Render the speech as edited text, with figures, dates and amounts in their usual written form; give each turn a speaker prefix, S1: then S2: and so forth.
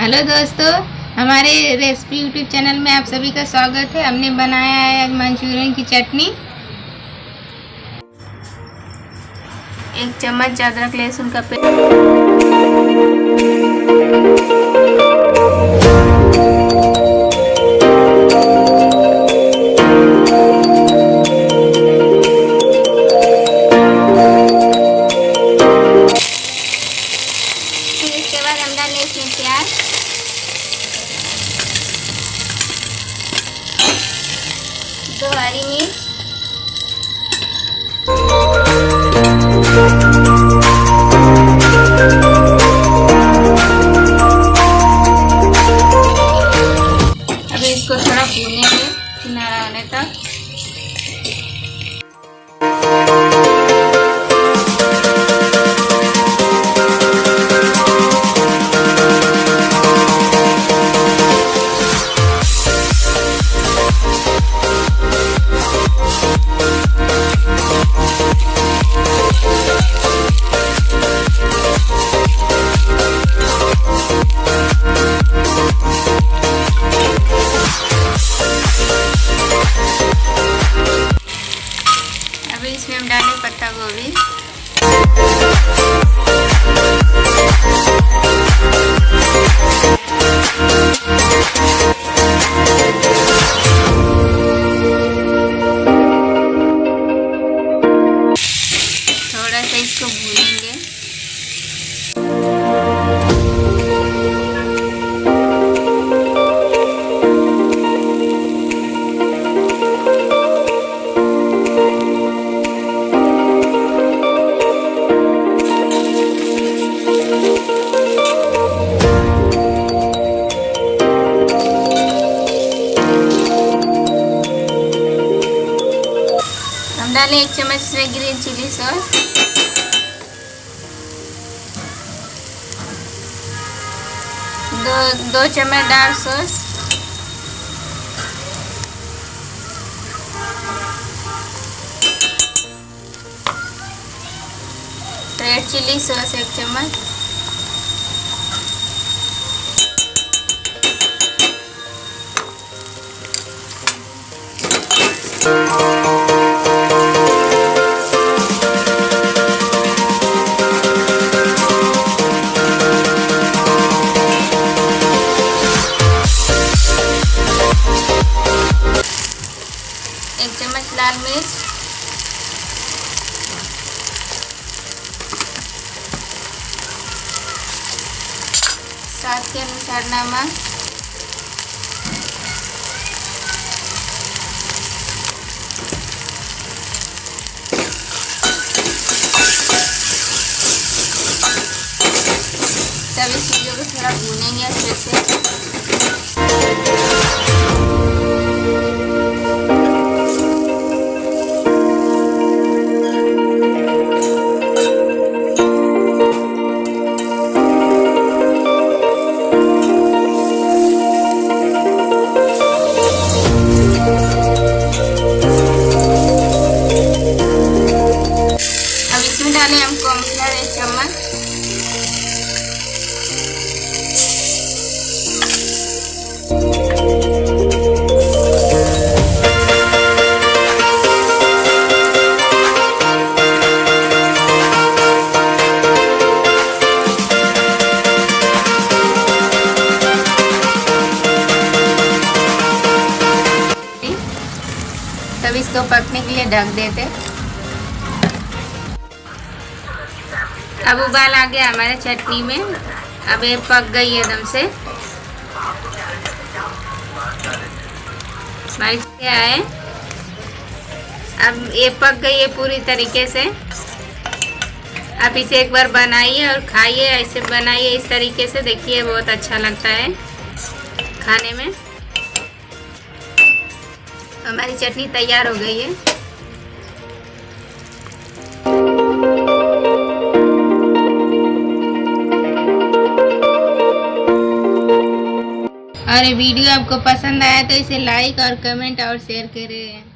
S1: Hello दोस्तों, हमारे recipe YouTube channel में आप सभी का स्वागत है। हमने बनाया है आज मंचूरियन की चटनी। 1 चम्मच अदरक लहसुन का पेस्ट, फिर इसके बाद हम डालें इसमें प्याज, दो हरी मिर्च, अभी इसको थोड़ा भूनेंगे सुनहरा होने तक। अभी इसमें हम डालें पत्ता गोभी, थोड़ा सा इसको भूनेंगे। हम डालें 1 चम्मच से ग्रीन चिली सॉस, दो चम्मच dark sauce, red chilli sauce 1 चम्मच, एक चम्मच लाल मिर्च, स्वाद के अनुसार नमक, सभी चीज़ों को थोड़ा भूनेंगे अच्छे से। अब इसमें डालें हम कॉर्नफ्लोर 1 चम्मच, तब इसको पकने के लिए ढक देते। अब उबाल आ गया हमारे चटनी में, अब ये पक गई एकदम से। हमारी क्या है, अब ये पक गई है पूरी तरीके से। आप इसे एक बार बनाइए और खाइए, ऐसे बनाइए इस तरीके से, देखिए बहुत अच्छा लगता है खाने में। हमारी चटनी तैयार हो गई है। और वीडियो आपको पसंद आया तो इसे लाइक और कमेंट और शेयर करें।